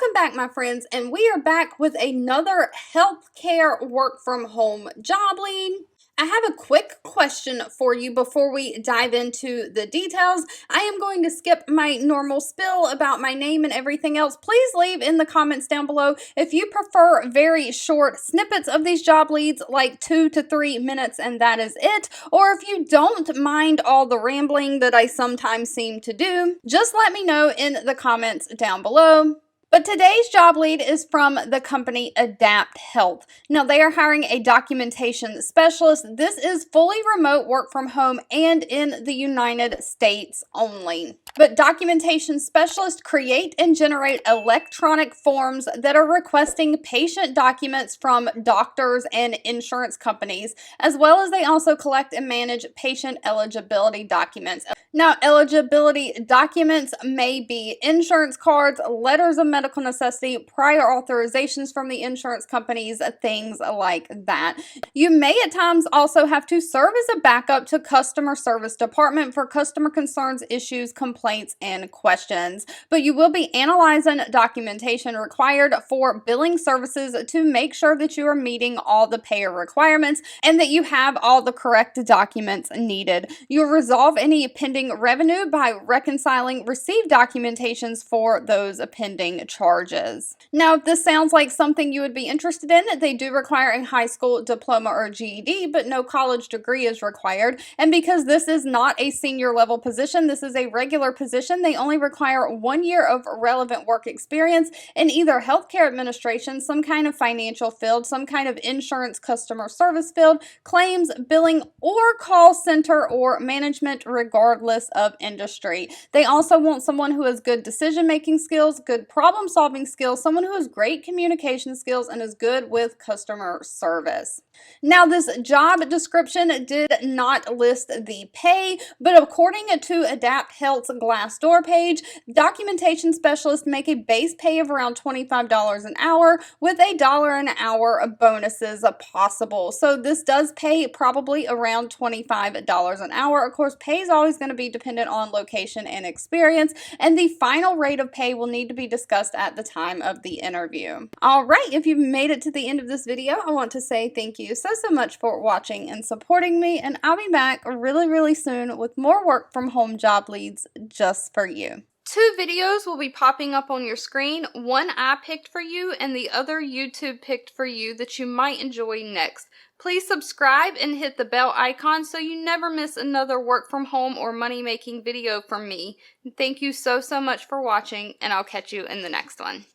Welcome back, my friends, and we are back with another healthcare work from home job lead. I have a quick question for you before we dive into the details. I am going to skip my normal spill about my name and everything else. Please leave in the comments down below if you prefer very short snippets of these job leads, like 2 to 3 minutes, and that is it. Or if you don't mind all the rambling that I sometimes seem to do, just let me know in the comments down below. But today's job lead is from the company Adapt Health. Now, they are hiring a documentation specialist. This is fully remote work from home and in the United States only. But documentation specialists create and generate electronic forms that are requesting patient documents from doctors and insurance companies, as well as they also collect and manage patient eligibility documents. Now, eligibility documents may be insurance cards, letters of medical necessity, prior authorizations from the insurance companies, things like that. You may at times also have to serve as a backup to customer service department for customer concerns, issues, complaints, and questions. But you will be analyzing documentation required for billing services to make sure that you are meeting all the payer requirements and that you have all the correct documents needed. You'll resolve any pending revenue by reconciling received documentations for those pending charges. Now, if this sounds like something you would be interested in, they do require a high school diploma or GED, but no college degree is required. And because this is not a senior level position, this is a regular position, they only require 1 year of relevant work experience in either healthcare administration, some kind of financial field, some kind of insurance customer service field, claims, billing, or call center or management, regardless of industry. They also want someone who has good decision-making skills, good problem-solving skills, someone who has great communication skills, and is good with customer service. Now, this job description did not list the pay, but according to Adapt Health's Glassdoor page, documentation specialists make a base pay of around $25 an hour with $1 an hour of bonuses possible. So this does pay probably around $25 an hour. Of course, pay is always going to be dependent on location and experience, and the final rate of pay will need to be discussed at the time of the interview. All right, if you've made it to the end of this video, I want to say thank you so much for watching and supporting me, and I'll be back really soon with more work from home job leads just for you. 2 videos will be popping up on your screen. One I picked for you and the other YouTube picked for you that you might enjoy next. Please subscribe and hit the bell icon so you never miss another work from home or money making video from me. Thank you so much for watching, and I'll catch you in the next one.